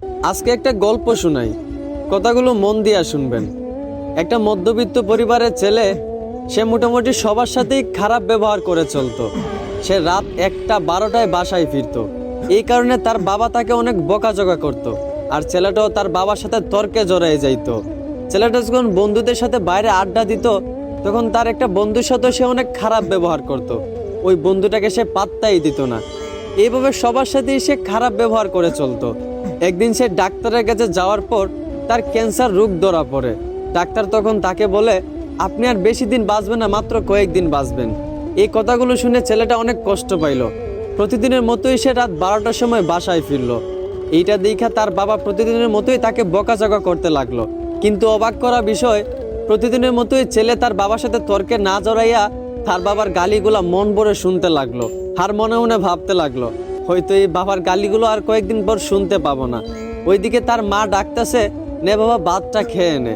আজকে একটা গল্প শোনাই, কথাগুলো মন দিয়া শুনবেন। একটা মধ্যবিত্ত পরিবারের ছেলে, সে মোটামুটি সবার সাথেই খারাপ ব্যবহার করে চলতো। সে রাত 1টা 12টায় বাসায় ফিরতো। এই কারণে তার বাবা তাকে অনেক বকাঝকা করত। আর ছেলেটাও তার বাবার সাথে তর্কে জড়িয়ে যাইতো। ছেলেটা যখন বন্ধুদের সাথে বাইরে আড্ডা দিত, তখন তার একটা বন্ধুর সাথে সে অনেক খারাপ ব্যবহার করত। ওই বন্ধুটাকে সে পাত্তাই দিত না। এইভাবে সবার সাথেই সে খারাপ ব্যবহার করে চলতো। একদিন সে ডাক্তারের কাছে যাওয়ার পর তার ক্যান্সার রোগ ধরা পড়ে। ডাক্তার তখন তাকে বলে, আপনি আর বেশি দিন বাঁচবেন না, মাত্র কয়েকদিন বাঁচবেন। এই কথাগুলো শুনে ছেলেটা অনেক কষ্ট পাইল। প্রতিদিনের মতোই সে রাত 12টার সময় বাসায় ফিরল। এইটা দেখা তার বাবা প্রতিদিনের মতোই তাকে বকাঝকা করতে লাগলো। কিন্তু অবাক করা বিষয়, প্রতিদিনের মতোই ছেলে তার বাবার সাথে তর্কে না জড়াইয়া তার বাবার গালিগুলা মন ভরে শুনতে লাগলো। আর মনে মনে ভাবতে লাগলো, হয়তো এই বাবার গালিগুলো আর কয়েকদিন পর শুনতে পাবো না। ওইদিকে তার মা ডাকতেছে, নে বাবা ভাতটা খেয়ে নে।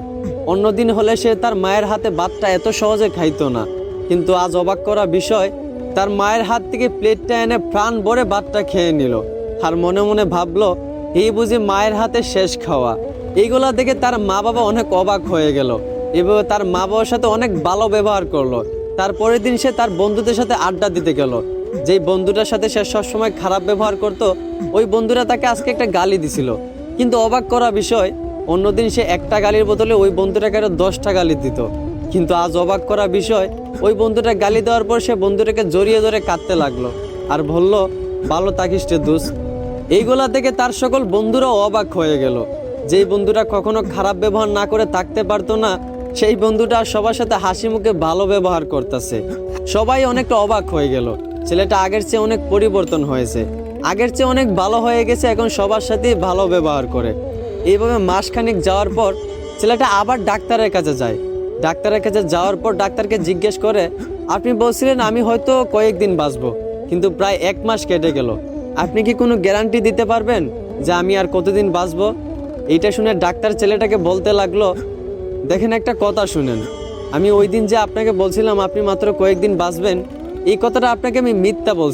অন্যদিন হলে সে তার মায়ের হাতে ভাতটা এত সহজে খাইতো না। কিন্তু আজ অবাক করা বিষয়, তার মায়ের হাত থেকে প্লেটটা এনে প্রাণ ভরে ভাতটা খেয়ে নিল। আর মনে মনে ভাবলো, এই বুঝি মায়ের হাতে শেষ খাওয়া। এইগুলা দেখে তার মা বাবা অনেক অবাক হয়ে গেল। এভাবে তার মা বাবার সাথে অনেক ভালো ব্যবহার করলো। তারপরের দিন সে তার বন্ধুদের সাথে আড্ডা দিতে গেল। যেই বন্ধুটার সাথে সে সবসময় খারাপ ব্যবহার করত, ওই বন্ধুরা তাকে আজকে একটা গালি দিছিল। কিন্তু অবাক করা বিষয়, অন্যদিন সে একটা গালির বদলে ওই বন্ধুটাকে আরো 10টা গালি দিত। কিন্তু আজ অবাক করা বিষয়, ওই বন্ধুটা গালি দেওয়ার পর সে বন্ধুটাকে জড়িয়ে ধরে কাঁদতে লাগলো আর বলল, ভালো থাকিস রে দোস্ত। এইগুলা থেকে তার সকল বন্ধুরাও অবাক হয়ে গেল। যেই বন্ধুটা কখনো খারাপ ব্যবহার না করে থাকতে পারতো না, সেই বন্ধুটা সবার সাথে হাসি মুখে ভালো ব্যবহার করতেছে। সবাই অনেকটা অবাক হয়ে গেল। ছেলেটা আগের চেয়ে অনেক পরিবর্তন হয়েছে, আগের চেয়ে অনেক ভালো হয়ে গেছে, এখন সবার সাথেই ভালো ব্যবহার করে। এইভাবে মাসখানেক যাওয়ার পর ছেলেটা আবার ডাক্তারের কাছে যায়। ডাক্তারের কাছে যাওয়ার পর ডাক্তারকে জিজ্ঞেস করে, আপনি বলছিলেন আমি হয়তো কয়েকদিন বাঁচবো, কিন্তু প্রায় 1 মাস কেটে গেল। আপনি কি কোনো গ্যারান্টি দিতে পারবেন যে আমি আর কতদিন বাঁচবো? এইটা শুনে ডাক্তার ছেলেটাকে বলতে লাগলো, দেখেন একটা কথা শুনেন, আমি ওই দিন যে আপনাকে বলছিলাম আপনি মাত্র কয়েকদিন বাঁচবেন, এই কথাটা আপনাকে আমি মিথ্যা বলছি।